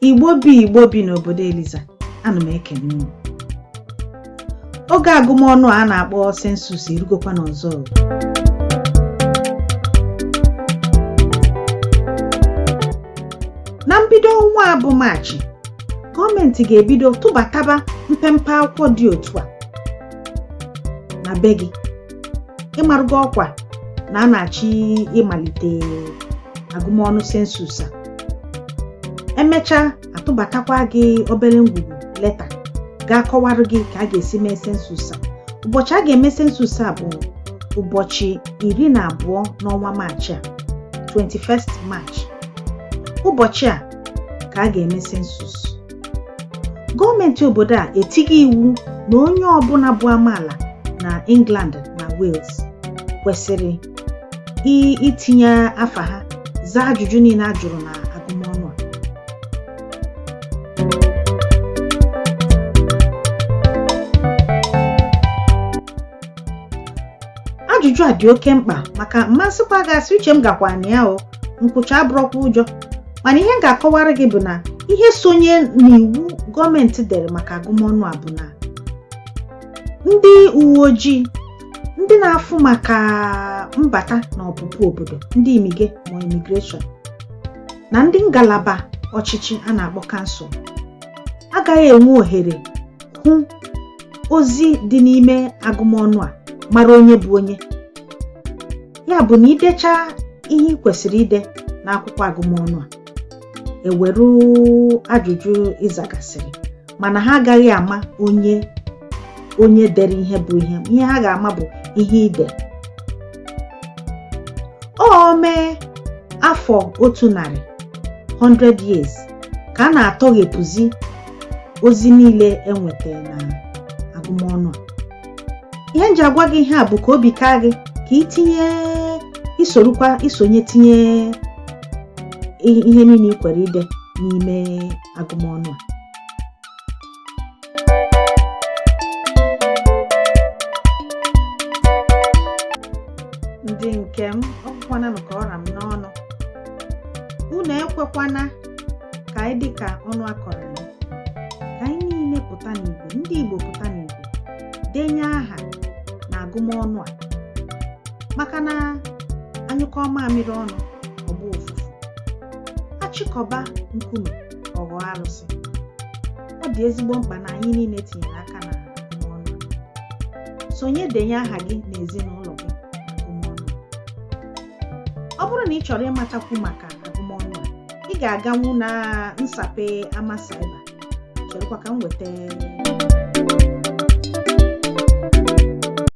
Igbo bi n'obodo Eliza, ana m ekene unu. Oge agụmọnụ a na-akpọ CENSUS erugokwa n'ọzọ. Na mbido ọnwa a bụ Maachị, gọọmenti ga-ebido tụbataba mpempe akwụkwọ dị otu a na be gị. Ịmarụgo ọkwa na a na-achị ịmalite agụmọnụ CENSUS a. Emechaa atụbatakwa gị obere ngwugwu leta ga-akọwarụ gị ka a ga-esi mee CENSUS a. Ụbọchị a ga-eme CENSUS a bụ ụbọchị 12 n'ọnwa Maachị a, 21st March. Ụbọchị a ka a ga-eme CENSUS. Gọọmenti obodo a etighị iwu na onye ọbụla bụ amaala na England na Wales kwesịrị itinye afa ha, zaa ajụjụ niile a jụrụ na agụmọnụ a. Ajụjụ a dị oke mkpa maka mmasịkwa gasị uche m gakwa na ya nkwụcha abụrọkwa ụjọ, mana ihe m ga-akọwara gị bụ na ihe sonye n'iwu gọọmenti dere maka agụmọnụ a bụ na ndị uwe ojii, ndị na-afụ maka mbata na ọpụpụ obodo, ndị immigration, na ndị ngalaba ọchịchị a na-akpọ kansụl agaghị enwe ohere hụ ozi dị n'ime agụmọnụ a mara onye bụ onye. Ya bụ na idecha ihe ị kwesịrị ide n'akwụkwọ agụmọnụ a, eweru ajụjụ ịzagasịrị, mana ha agaghị ama onye dere ihe bụ ihe ha ga-ama bụ ihe ide. O mee afọ 100 years ka a na-atọghepụzi ozi niile enwetara na agụmọnụ a. Ihe nji agwa gị ihe a bụ ka obi kaa gị ka isonye tinye ihe niile ị kwere ide n'ime agụmọnụ a. Ndị nke m, ọkwana ka ọra m n'ọnụ. Unu ekwekwana ka anyị dị ka ọnụ akọrọ anyị. Ka anyị niile pụta n'igwe, ndị Igbo pụta n'igwe, denye aha na agụmọnụ a, maka na anyụkọ mamịrị ọnụ ọgba ụfụfụ, achịkọba nkume ọghọ arụsị. Ọ dị ezigbo mkpa na anyị niile tinyere aka na agụmọnụ a. Sonye denye aha gị na ezinụlọ gị na agụmọnụ a. Ọ bụrụ na ị chọrọ ịmatakwu maka agụmọnụ a, ị ga-aganwu na nsape ama cyber. Cherekwa ka m weta